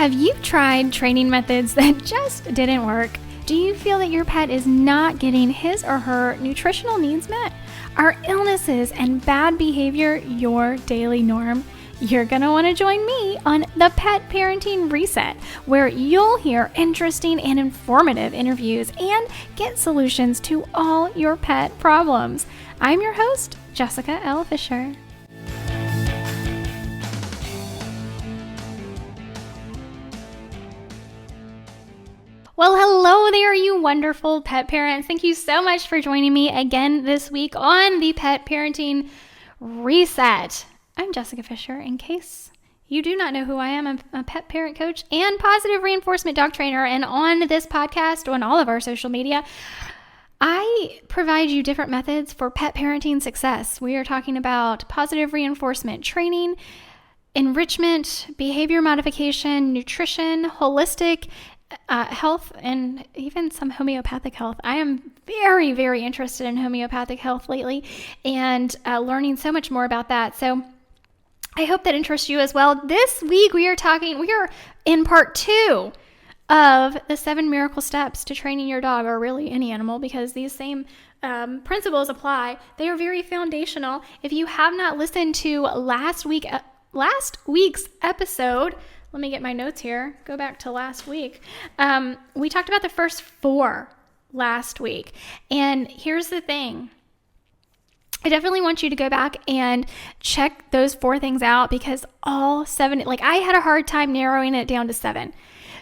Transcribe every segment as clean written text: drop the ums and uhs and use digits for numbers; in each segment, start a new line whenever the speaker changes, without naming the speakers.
Have you tried training methods that just didn't work? Do you feel that your pet is not getting his or her nutritional needs met? Are illnesses and bad behavior your daily norm? You're going to want to join me on the Pet Parenting Reset, where you'll hear interesting and informative interviews and get solutions to all your pet problems. I'm your host, Jessica L. Fisher. Well, hello there, you wonderful pet parents. Thank you so much for joining me again this week on the Pet Parenting Reset. I'm Jessica Fisher. In case you do not know who I am, I'm a pet parent coach and positive reinforcement dog trainer. And on this podcast, on all of our social media, I provide you different methods for pet parenting success. We are talking about positive reinforcement training, enrichment, behavior modification, nutrition, holistic health, and even some homeopathic health. I am very, very interested in homeopathic health lately and learning so much more about that. So I hope that interests you as well. This week we are in part 2 of the 7 miracle steps to training your dog, or really any animal, because these same principles apply. They are very foundational. If you have not listened to last week's episode, let me get my notes here. Go back to last week. We talked about the first 4 last week. And here's the thing. I definitely want you to go back and check those 4 things out, because all 7, I had a hard time narrowing it down to 7.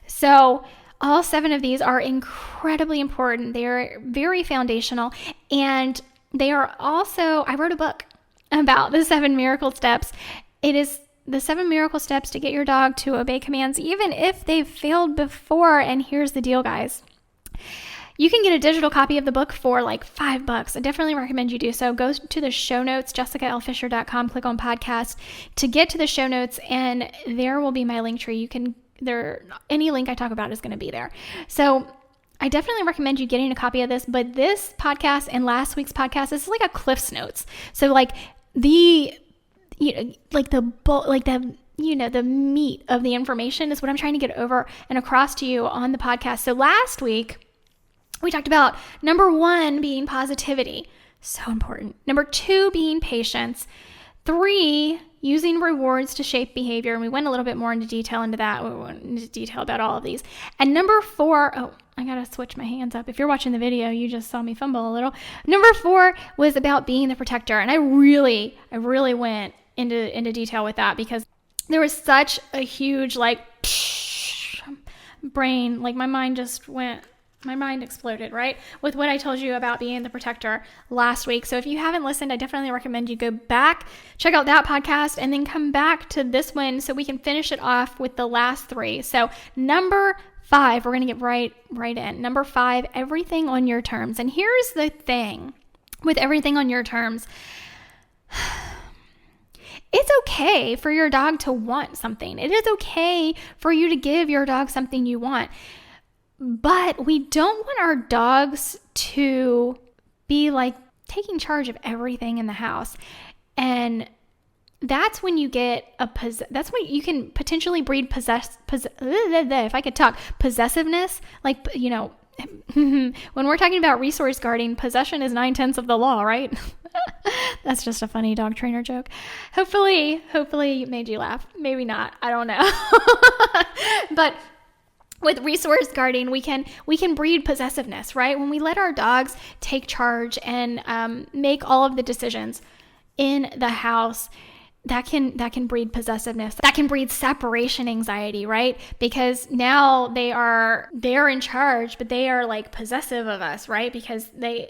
So all 7 of these are incredibly important. They are very foundational. And they are also, I wrote a book about the 7 miracle steps. It is the 7 miracle steps to get your dog to obey commands, even if they've failed before. And here's the deal, guys. You can get a digital copy of the book for $5. I definitely recommend you do so. Go to the show notes, jessicalfisher.com, click on podcast to get to the show notes, and there will be my link tree. Any link I talk about is going to be there. So I definitely recommend you getting a copy of this, but this podcast and last week's podcast is like a Cliff's Notes. So the meat of the information is what I'm trying to get over and across to you on the podcast. So last week, we talked about number 1 being positivity. So important. Number 2 being patience. 3, using rewards to shape behavior. And we went a little bit more into detail into that. We went into detail about all of these. And number 4, I got to switch my hands up. If you're watching the video, you just saw me fumble a little. Number 4 was about being the protector. And I really went into detail with that, because there was such a huge brain, my mind exploded, right? With what I told you about being the protector last week. So if you haven't listened, I definitely recommend you go back, check out that podcast, and then come back to this one so we can finish it off with the last 3. So number 5, we're going to get right in. Number 5, everything on your terms. And here's the thing with everything on your terms. It's okay for your dog to want something. It is okay for you to give your dog something you want. But we don't want our dogs to be taking charge of everything in the house. And that's when you get that's when you can potentially breed possessiveness. When we're talking about resource guarding, possession is 9/10 of the law, right? That's just a funny dog trainer joke. Hopefully it made you laugh. Maybe not. I don't know. But with resource guarding, we can breed possessiveness, right? When we let our dogs take charge and make all of the decisions in the house, that can breed possessiveness. That can breed separation anxiety, right? Because now they're in charge, but they are possessive of us, right? Because we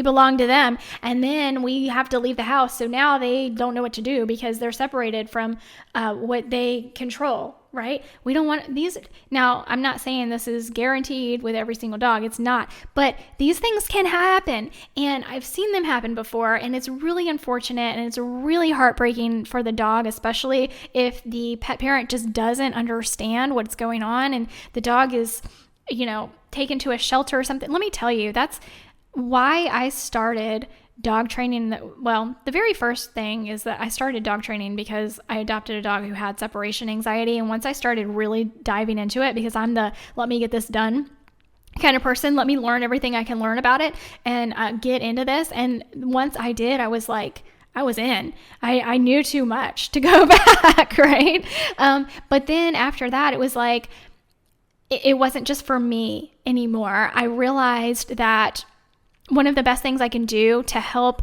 belong to them, and then we have to leave the house. So now they don't know what to do because they're separated from what they control, right? We don't want these. Now, I'm not saying this is guaranteed with every single dog. It's not. But these things can happen. And I've seen them happen before. And it's really unfortunate. And it's really heartbreaking for the dog, especially if the pet parent just doesn't understand what's going on. And the dog is, taken to a shelter or something. Let me tell you, that's why I started dog training, the very first thing is that I started dog training because I adopted a dog who had separation anxiety. And once I started really diving into it, because I'm the let me get this done kind of person, let me learn everything I can learn about it and get into this. And once I did, I was like, I was in. I knew too much to go back, right? But then after that, it was like, it wasn't just for me anymore. I realized that one of the best things I can do to help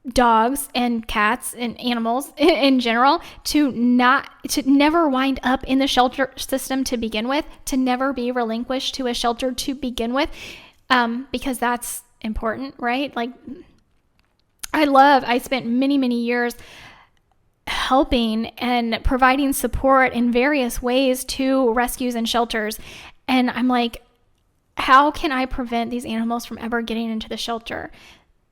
dogs and cats and animals in general to never wind up in the shelter system to begin with, to never be relinquished to a shelter to begin with, because that's important, right? Like, I spent many, many years helping and providing support in various ways to rescues and shelters. And I'm like, how can I prevent these animals from ever getting into the shelter?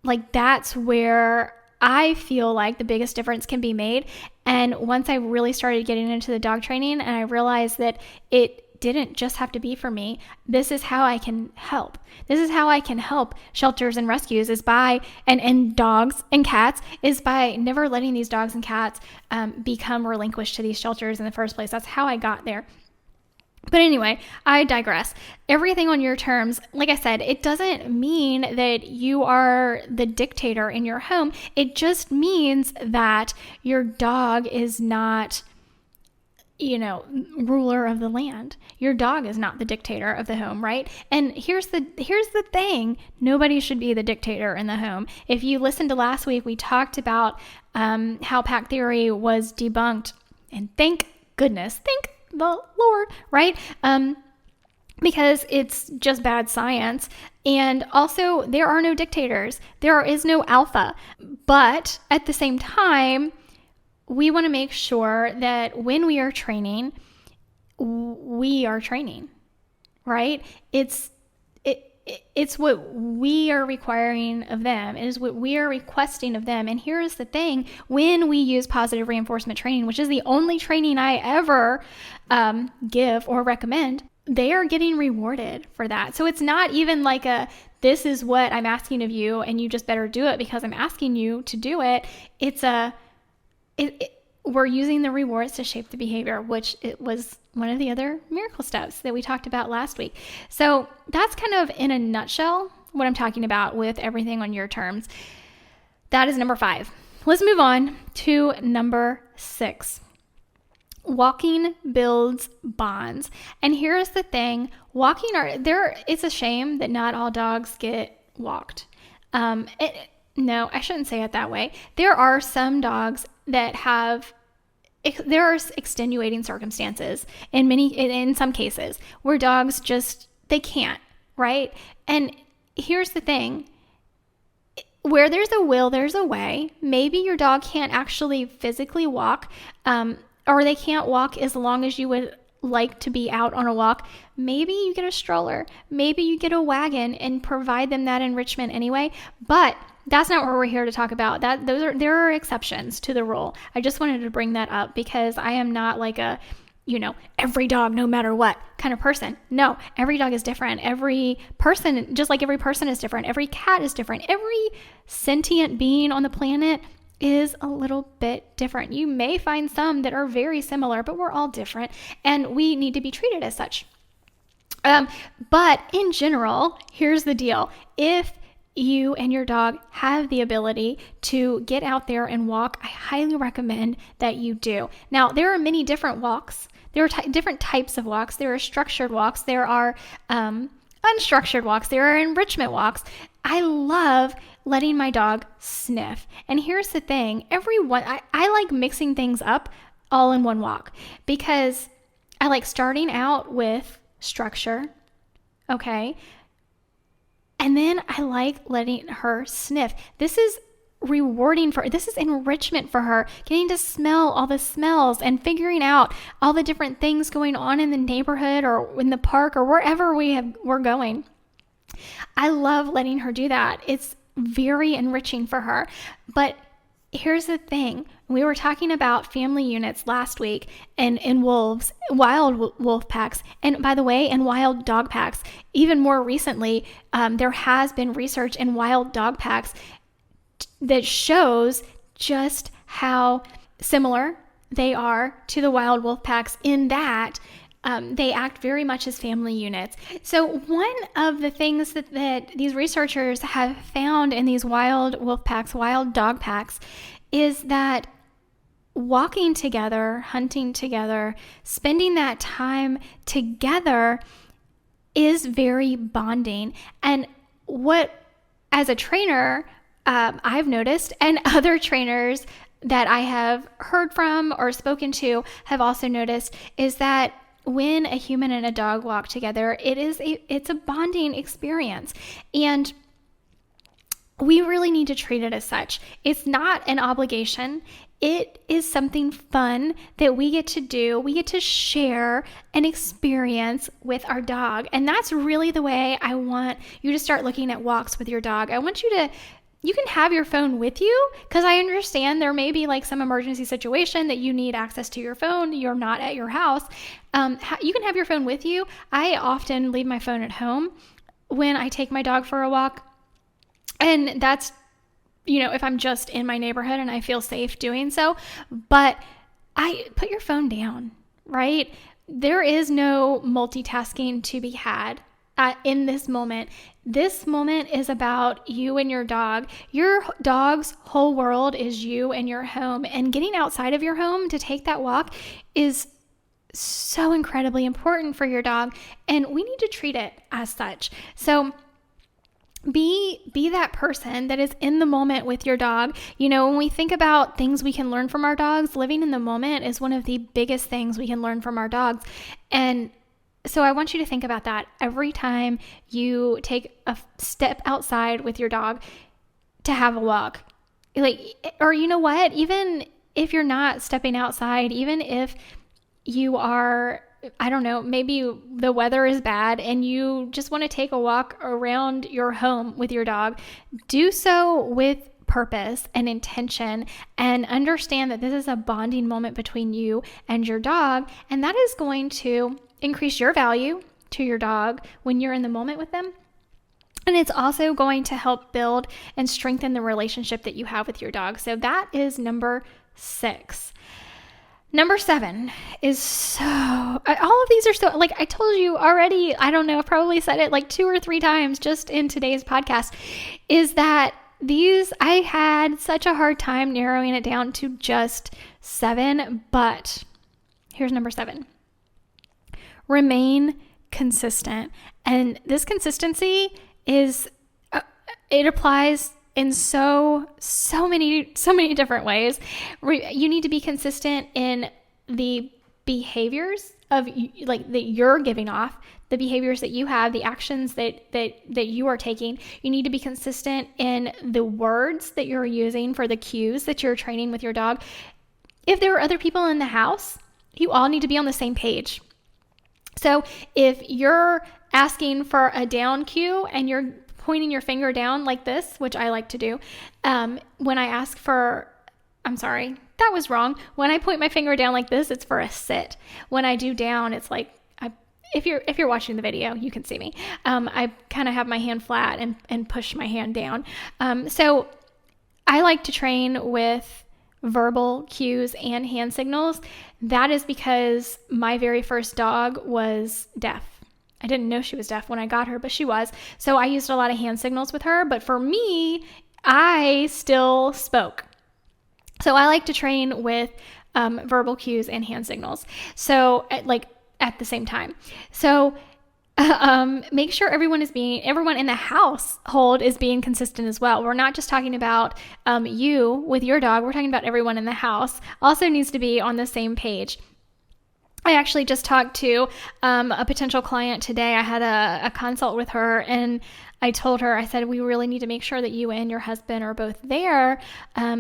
Like, that's where I feel like the biggest difference can be made. And once I really started getting into the dog training and I realized that it didn't just have to be for me, this is how I can help. This is how I can help shelters and rescues is by, and dogs and cats, is by never letting these dogs and cats become relinquished to these shelters in the first place. That's how I got there. But anyway, I digress. Everything on your terms, like I said, it doesn't mean that you are the dictator in your home. It just means that your dog is not, ruler of the land. Your dog is not the dictator of the home, right? And here's the thing. Nobody should be the dictator in the home. If you listened to last week, we talked about how pack theory was debunked. And thank goodness, thank the Lord, right? Because it's just bad science. And also, there are no dictators. There is no alpha. But at the same time, we want to make sure that when we are training, right? It's what we are requiring of them. It is what we are requesting of them. And here's the thing. When we use positive reinforcement training, which is the only training I ever give or recommend, they are getting rewarded for that. So it's not even like this is what I'm asking of you and you just better do it because I'm asking you to do it. We're using the rewards to shape the behavior, which it was one of the other miracle steps that we talked about last week. So that's kind of in a nutshell what I'm talking about with everything on your terms. That is number 5. Let's move on to number 6. Walking builds bonds. And here's the thing. It's a shame that not all dogs get walked. No, I shouldn't say it that way. There are some dogs that there are extenuating circumstances in some cases where dogs they can't, right? And here's the thing. Where there's a will, there's a way. Maybe your dog can't actually physically walk, or they can't walk as long as you would like to be out on a walk. Maybe you get a stroller. Maybe you get a wagon and provide them that enrichment anyway. But that's not what we're here to talk about. There are exceptions to the rule. I just wanted to bring that up because I am not like a, every dog, no matter what kind of person. No, every dog is different. Every person, just like every person is different. Every cat is different. Every sentient being on the planet is a little bit different. You may find some that are very similar, but we're all different and we need to be treated as such. But in general, here's the deal. If you and your dog have the ability to get out there and walk, I highly recommend that you do. Now, there are many different walks. There are different types of walks. There are structured walks. There are unstructured walks. There are enrichment walks. I love letting my dog sniff. And here's the thing. I like mixing things up all in one walk because I like starting out with structure. Okay. And then I like letting her sniff. This is rewarding this is enrichment for her, getting to smell all the smells and figuring out all the different things going on in the neighborhood or in the park or wherever we're going. I love letting her do that. It's very enriching for her. But here's the thing. We were talking about family units last week and in wild wolf packs. And by the way, in wild dog packs, even more recently, there has been research in wild dog packs. that shows just how similar they are to the wild wolf packs in that they act very much as family units. So one of the things that these researchers have found in these wild wolf packs, wild dog packs, is that walking together, hunting together, spending that time together is very bonding. And what, as a trainer, I've noticed, and other trainers that I have heard from or spoken to have also noticed, is that when a human and a dog walk together, it's a bonding experience. And we really need to treat it as such. It's not an obligation. It is something fun that we get to do. We get to share an experience with our dog. And that's really the way I want you to start looking at walks with your dog. I want you can have your phone with you, because I understand there may be like some emergency situation that you need access to your phone. You're not at your house. You can have your phone with you. I often leave my phone at home when I take my dog for a walk. And that's, if I'm just in my neighborhood and I feel safe doing so. But I put your phone down, right? There is no multitasking to be had in this moment. This moment is about you and your dog. Your dog's whole world is you and your home. And getting outside of your home to take that walk is so incredibly important for your dog. And we need to treat it as such. So be that person that is in the moment with your dog. When we think about things we can learn from our dogs, living in the moment is one of the biggest things we can learn from our dogs. And so I want you to think about that every time you take a step outside with your dog to have a walk. Or you know what? Even if you're not stepping outside, even if you are, I don't know, maybe the weather is bad and you just want to take a walk around your home with your dog, do so with purpose and intention, and understand that this is a bonding moment between you and your dog. And that is going to increase your value to your dog when you're in the moment with them. And it's also going to help build and strengthen the relationship that you have with your dog. So that is number 6. Number 7 is all of these are so, like I told you already, I don't know, I've probably said it like 2 or 3 times just in today's podcast, is that I had such a hard time narrowing it down to just 7, but here's number 7. Remain consistent. And this consistency it applies in so many different ways. You need to be consistent in the behaviors of that you're giving off, the behaviors that you have, the actions that you are taking. You need to be consistent in the words that you're using for the cues that you're training with your dog. If there are other people in the house, you all need to be on the same page. So if you're asking for a down cue and you're pointing your finger down like this, which I like to do, when I ask for, I'm sorry, that was wrong. When I point my finger down like this, it's for a sit. When I do down, it's like, if you're watching the video, you can see me. I kind of have my hand flat and push my hand down. So I like to train with verbal cues and hand signals. That is because my very first dog was deaf. I didn't know she was deaf when I got her, but she was. So I used a lot of hand signals with her. But for me, I still spoke. So I like to train with verbal cues and hand signals. So at the same time. So make sure everyone in the household is being consistent as well. We're not just talking about you with your dog. We're talking about everyone in the house also needs to be on the same page. I actually just talked to a potential client today. I had a consult with her, and I told her, I said, we really need to make sure that you and your husband are both there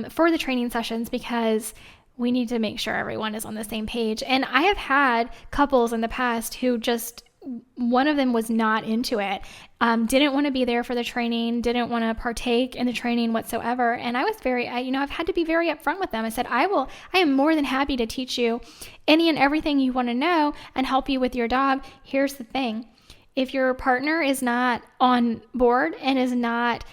for the training sessions, because we need to make sure everyone is on the same page. And I have had couples in the past who just, one of them was not into it, didn't want to be there for the training, didn't want to partake in the training whatsoever. And I was I've had to be very upfront with them. I said, I am more than happy to teach you any and everything you want to know and help you with your dog. Here's the thing. If your partner is not on board and is not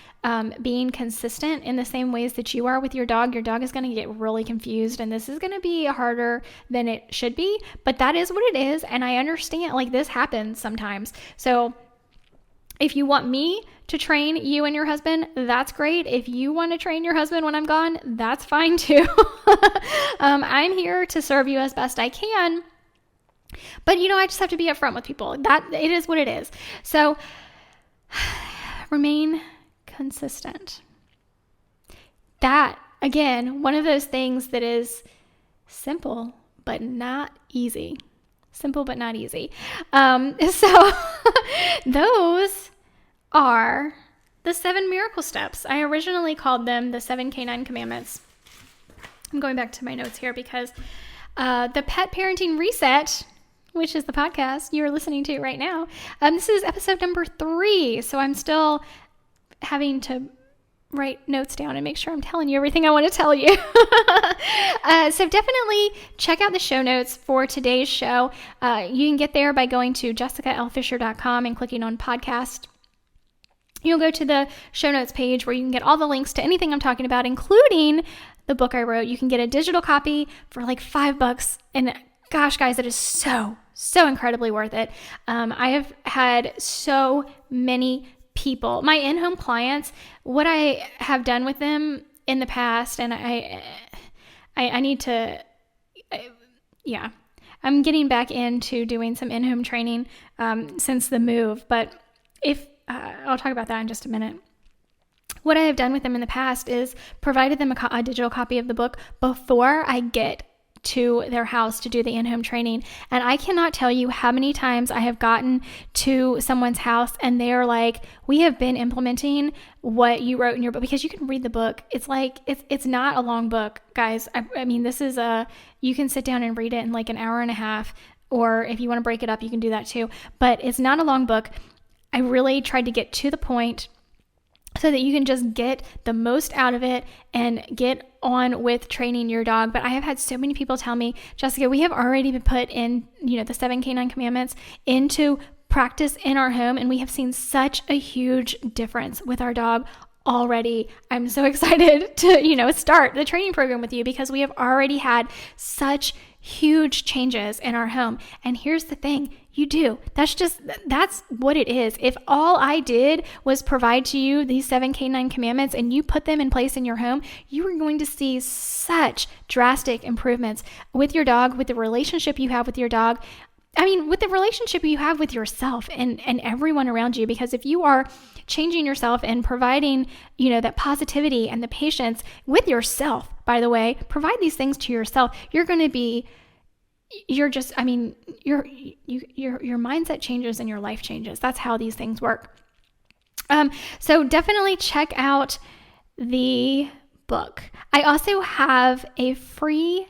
being consistent in the same ways that you are with your dog is going to get really confused, and this is going to be harder than it should be, but that is what it is. And I understand, like, this happens sometimes. So if you want me to train you and your husband, that's great. If you want to train your husband when I'm gone, that's fine too. I'm here to serve you as best I can. But, I just have to be upfront with people. That it is what it is. So remain consistent. That, again, one of those things that is simple, but not easy. Simple, but not easy. So those are the 7 miracle steps. I originally called them the 7 Canine Commandments. I'm going back to my notes here because the Pet Parenting Reset, which is the podcast you're listening to right now, this is episode number 3. So I'm still having to write notes down and make sure I'm telling you everything I want to tell you. So definitely check out the show notes for today's show. You can get there by going to jessicalfisher.com and clicking on podcast. You'll go to the show notes page where you can get all the links to anything I'm talking about, including the book I wrote. You can get a digital copy for like $5. And gosh, guys, it is so incredibly worth it. I have had so many people, my in-home clients, what I have done with them in the past, and I need to, I'm getting back into doing some in-home training since the move, but I'll talk about that in just a minute. What I have done with them in the past is provided them a digital copy of the book before I get to their house to do the in-home training. And I cannot tell you how many times I have gotten to someone's house and they're like, we have been implementing what you wrote in your book, because you can read the book. It's like, it's not a long book, guys. I mean, this is you can sit down and read it in like an hour and a half, or if you want to break it up, you can do that too. But it's not a long book. I really tried to get to the point so that you can just get the most out of it and get on with training your dog. But I have had so many people tell me, Jessica, we have already been put in, the 7 Canine Commandments into practice in our home, and we have seen such a huge difference with our dog already. I'm so excited to, start the training program with you because we have already had such huge changes in our home. And here's the thing, that's what it is. If all I did was provide to you these 7 Canine Commandments and you put them in place in your home, you are going to see such drastic improvements with your dog, with the relationship you have with your dog. I mean, with the relationship you have with yourself and everyone around you, because if you are changing yourself and providing, that positivity and the patience with yourself, by the way, provide these things to yourself, your mindset changes and your life changes. That's how these things work. So definitely check out the book. I also have a free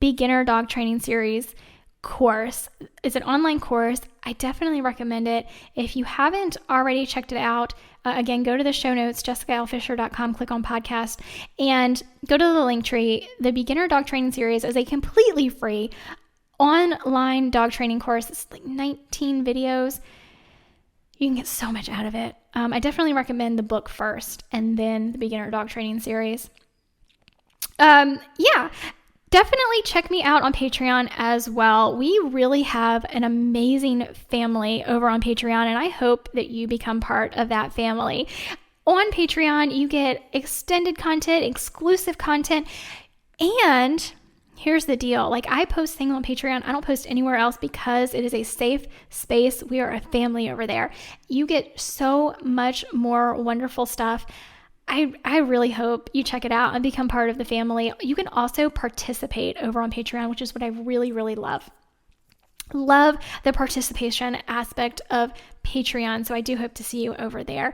beginner dog training series course. It's an online course. I definitely recommend it. If you haven't already checked it out, again, go to the show notes, jessicalfisher.com, click on podcast, and go to the link tree. The Beginner Dog Training Series is a completely free online dog training course. It's like 19 videos. You can get so much out of it. I definitely recommend the book first and then the Beginner Dog Training Series. Definitely check me out on Patreon as well. We really have an amazing family over on Patreon, and I hope that you become part of that family. On Patreon, you get extended content, exclusive content, and here's the deal. Like, I post things on Patreon. I don't post anywhere else because it is a safe space. We are a family over there. You get so much more wonderful stuff. I really hope you check it out and become part of the family. You can also participate over on Patreon, which is what I really, really love. Love the participation aspect of Patreon. So I do hope to see you over there.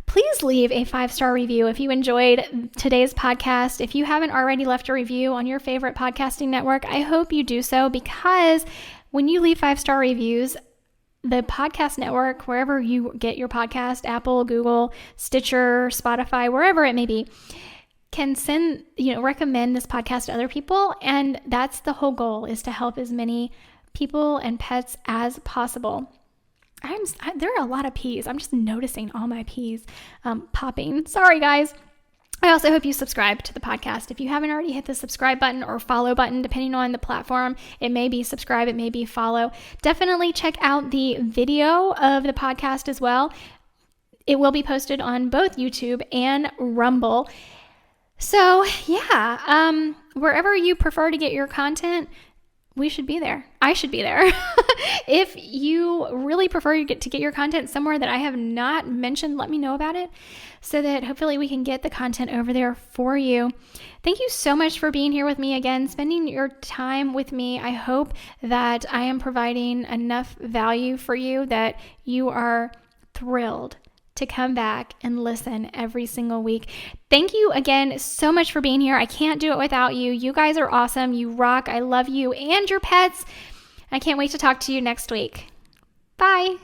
Please leave a 5-star review if you enjoyed today's podcast. If you haven't already left a review on your favorite podcasting network, I hope you do so, because when you leave 5-star reviews, the podcast network, wherever you get your podcast, Apple, Google, Stitcher, Spotify, wherever it may be, can recommend this podcast to other people. And that's the whole goal, is to help as many people and pets as possible. there are a lot of P's. I'm just noticing all my P's popping. Sorry, guys. I also hope you subscribe to the podcast. If you haven't already, hit the subscribe button or follow button, depending on the platform. It may be subscribe, it may be follow. Definitely check out the video of the podcast as well. It will be posted on both YouTube and Rumble. So yeah, wherever you prefer to get your content, we should be there. I should be there. If you really prefer to get your content somewhere that I have not mentioned, let me know about it so that hopefully we can get the content over there for you. Thank you so much for being here with me again, spending your time with me. I hope that I am providing enough value for you that you are thrilled to come back and listen every single week. Thank you again so much for being here. I can't do it without you. You guys are awesome. You rock. I love you and your pets. I can't wait to talk to you next week. Bye.